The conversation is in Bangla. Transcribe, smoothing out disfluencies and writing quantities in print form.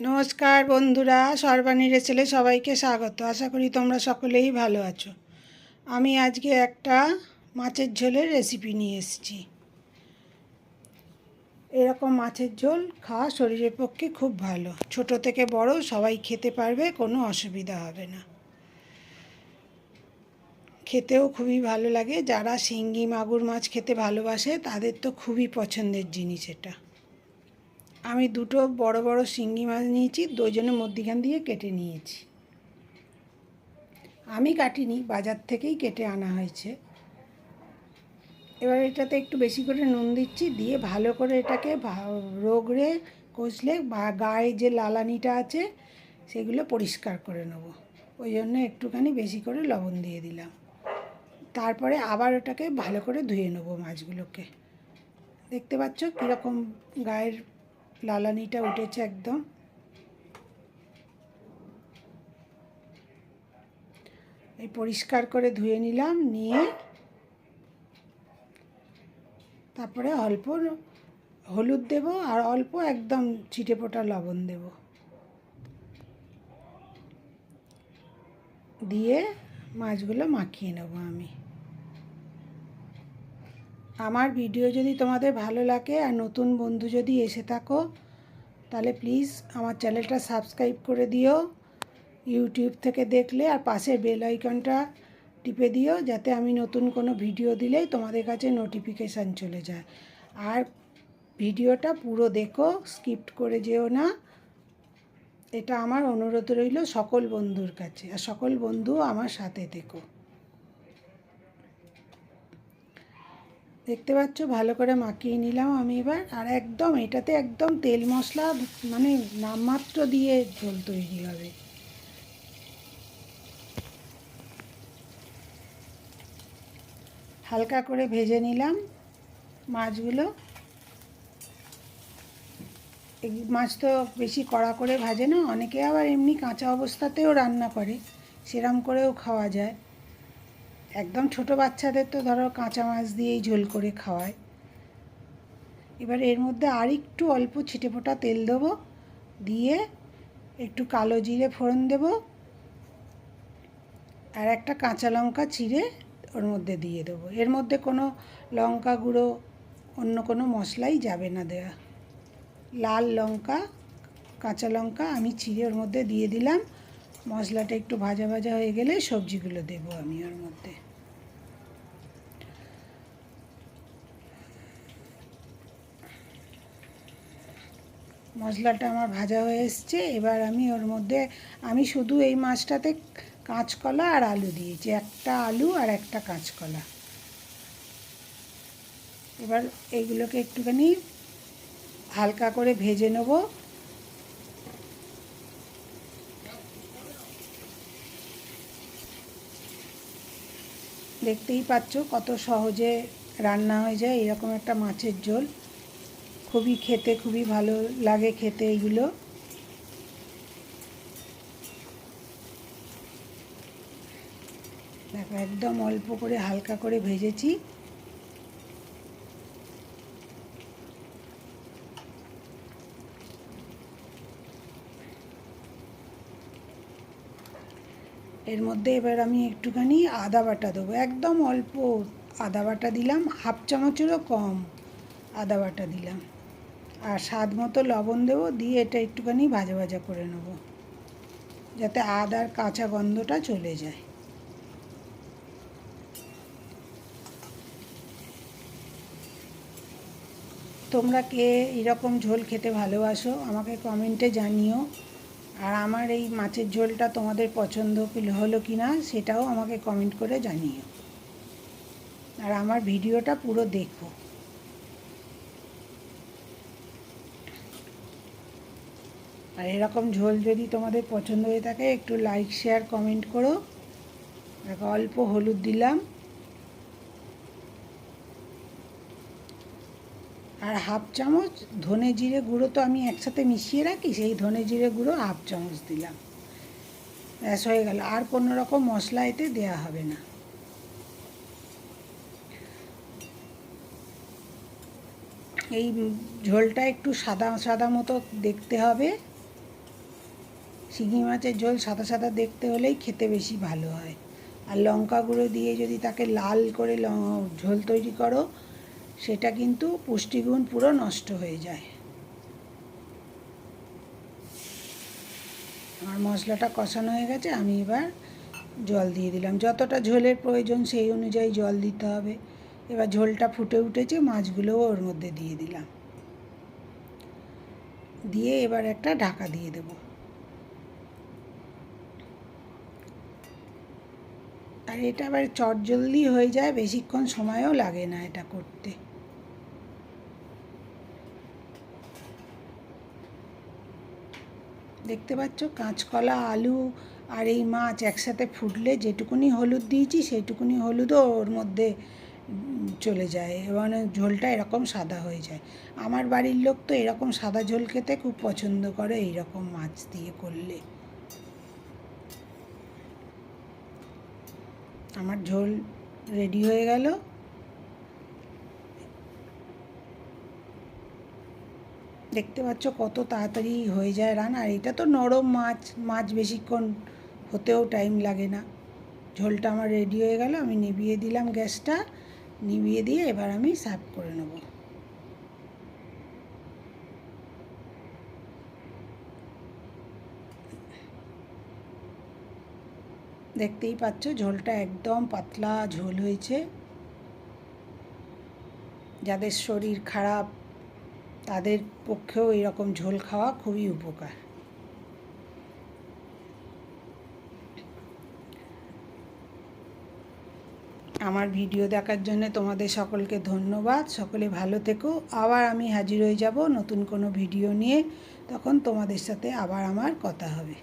নমস্কার বন্ধুরা, সর্বাণীর ছেলে সবাইকে স্বাগত। আশা করি তোমরা সকলেই ভালো আছো। আমি আজকে একটা মাছের ঝোলের রেসিপি নিয়ে এসেছি। এরকম মাছের ঝোল খাওয়া শরীরের পক্ষে খুব ভালো। ছোট থেকে বড় সবাই খেতে পারবে, কোনো অসুবিধা হবে না। খেতেও খুবই ভালো লাগে। যারা শিঙ্গি মাগুর মাছ খেতে ভালোবাসে তাদের তো খুবই পছন্দের জিনিস এটা। আমি দুটো বড় বড় শিঙ্গি মাছ নিয়েছি, দুজনের মধ্যিখান দিয়ে কেটে নিয়েছি। আমি কাটিনি, বাজার থেকেই কেটে আনা হয়েছে। এবার এটাতে একটু বেশি করে নুন দিচ্ছি, দিয়ে ভালো করে এটাকে রগড়ে কষলে বা গায়ে যে লালানিটা আছে সেগুলো পরিষ্কার করে নেব। ওই জন্য একটুখানি বেশি করে লবণ দিয়ে দিলাম। তারপরে আবার ওটাকে ভালো করে ধুয়ে নেব মাছগুলোকে। দেখতে পাচ্ছ কীরকম গায়ের লালানিটা উঠেছে একদম। এই পরিষ্কার করে ধুয়ে নিলাম, নিয়ে তারপরে অল্প হলুদ দেব আর অল্প একদম ছিটেফোঁটা লবণ দেব, দিয়ে মাছগুলো মাখিয়ে নেব আমি। আমার ভিডিও যদি তোমাদের ভালো লাগে আর নতুন বন্ধু যদি এসে থাকো তাহলে প্লিজ আমার চ্যানেলটা সাবস্ক্রাইব করে দিও ইউটিউব থেকে দেখলে, আর পাশের বেল আইকনটা টিপে দিও যাতে আমি নতুন কোনো ভিডিও দিলেই তোমাদের কাছে নোটিফিকেশান চলে যায়। আর ভিডিওটা পুরো দেখো, স্কিপ করে যেও না। এটা আমার অনুরোধ রইল সকল বন্ধুর কাছে, আর সকল বন্ধু আমার সাথে থেকো। দেখতে পাচ্ছ ভালো করে মাখিয়ে নিলাম আমি এবার। আর একদম এটাতে একদম তেল মশলা মানে নামমাত্র দিয়ে ঝোল তৈরি হবে। হালকা করে ভেজে নিলাম মাছগুলো। এই মাছ তো বেশি কড়া করে ভাজে না, অনেকে আবার এমনি কাঁচা অবস্থাতেও রান্না করে, সেরম করেও খাওয়া যায়। একদম ছোট বাচ্চাদের তো ধরো কাঁচা মাছ দিয়েই ঝোল করে খাওয়ায়। এবার এর মধ্যে আর একটু অল্প ছিটেফোঁটা তেল দেবো, দিয়ে একটু কালো জিরে ফোড়ন দেব, আর একটা কাঁচা লঙ্কা চিড়ে ওর মধ্যে দিয়ে দেবো। এর মধ্যে কোনো লঙ্কা গুঁড়ো অন্য কোনো মশলাই যাবে না দেওয়া। লাল লঙ্কা, কাঁচা লঙ্কা আমি চিড়ে ওর মধ্যে দিয়ে দিলাম। মশলাটা একটু ভাজা ভাজা হয়ে গেলে সবজিগুলো দেব আমি ওর মধ্যে। মশলাটা আমার ভাজা হয়ে এসছে। এবার আমি ওর মধ্যে শুধু এই মাছটাতে কাঁচকলা আর আলু দিয়েছি, একটা আলু আর একটা কাঁচকলা। এবার এইগুলোকে একটুখানি হালকা করে ভেজে নেব। দেখতেই পাচ্ছ কত সহজে রান্না হয়ে যায় এরকম একটা মাছের ঝোল। খুবই ভালো লাগে খেতে এইগুলো। দেখো একদম অল্প করে হালকা করে ভেজেছি। এর মধ্যে এবার আমি একটুখানি আদা বাটা দেবো, একদম অল্প আদা বাটা দিলাম, হাফ চামচেরও কম আদা বাটা দিলাম। আর স্বাদ মতো লবণ দেবো, দিয়ে এটা একটুখানি ভাজা ভাজা করে নেব যাতে আদার কাঁচা গন্ধটা চলে যায়। তোমরা কে এরকম ঝোল খেতে ভালোবাসো আমাকে কমেন্টে জানিও। আর আমার এই মাছের ঝোলটা তোমাদের পছন্দ হলো কি না সেটাও আমাকে কমেন্ট করে জানিও। আর আমার ভিডিওটা পুরো দেখো। আর এরকম ঝোল যদি তোমাদের পছন্দ হয়ে থাকে একটু লাইক শেয়ার কমেন্ট করো। দেখো অল্প হলুদ দিলাম, আর হাফ চামচ ধনে জিরে গুঁড়ো তো আমি একসাথে মিশিয়ে রাখি, সেই ধনে জিরে গুঁড়ো হাফ চামচ দিলাম। ব্যাস হয়ে গেল, আর কোনো রকম মশলা এতে দেওয়া হবে না। এই ঝোলটা একটু সাদা সাদা মতো দেখতে হবে, শিঙি মাছের ঝোল সাদা সাদা দেখতে হলেই খেতে বেশি ভালো হয়। আর লঙ্কা গুঁড়ো দিয়ে যদি তাকে লাল করে ঝোল তৈরি করো, সেটা কিন্তু পুষ্টিগুণ পুরো নষ্ট হয়ে যায়। আমার মশলাটা কষানো হয়ে গেছে, আমি এবার জল দিয়ে দিলাম। যতটা ঝোলের প্রয়োজন সেই অনুযায়ী জল দিতে হবে। এবার ঝোলটা ফুটে উঠেছে, মাছগুলোও ওর মধ্যে দিয়ে দিলাম, দিয়ে এবার একটা ঢাকা দিয়ে দেব। আর এটা আবার চটজলদি হয়ে যায়, বেশিক্ষণ সময়ও লাগে না এটা করতে। দেখতে পাচ্ছ কাঁচকলা, আলু আর এই মাছ একসাথে ফুটলে যেটুকুনি হলুদ দিয়েছি সেইটুকুনি হলুদও ওর মধ্যে চলে যায় এবং ঝোলটা এরকম সাদা হয়ে যায়। আমার বাড়ির লোক তো এরকম সাদা ঝোল খেতে খুব পছন্দ করে, এইরকম মাছ দিয়ে করলে। আমার ঝোল রেডি হয়ে গেল। দেখতে পাচ্ছ কত তাড়াতাড়ি হয়ে যায় রান্না। আর এটা তো নরম মাছ, মাছ বেশিক্ষণ হতেও টাইম লাগে না। ঝোলটা আমার রেডি হয়ে গেল, আমি নিভিয়ে দিলাম গ্যাসটা। নিভিয়ে দিয়ে এবার আমি সার্ভ করে নেব। দেখতেই পাচ্ছ ঝোলটা একদম পাতলা ঝোল হয়েছে। যাদের শরীর খারাপ তাদের পক্ষেও এরকম ঝোল খাওয়া খুবই উপকার। আমার ভিডিও দেখার জন্য তোমাদের সকলকে ধন্যবাদ। সকলে ভালো থেকো। আবার আমি হাজির হয়ে যাব নতুন কোনো ভিডিও নিয়ে, তখন তোমাদের সাথে আবার আমার কথা হবে।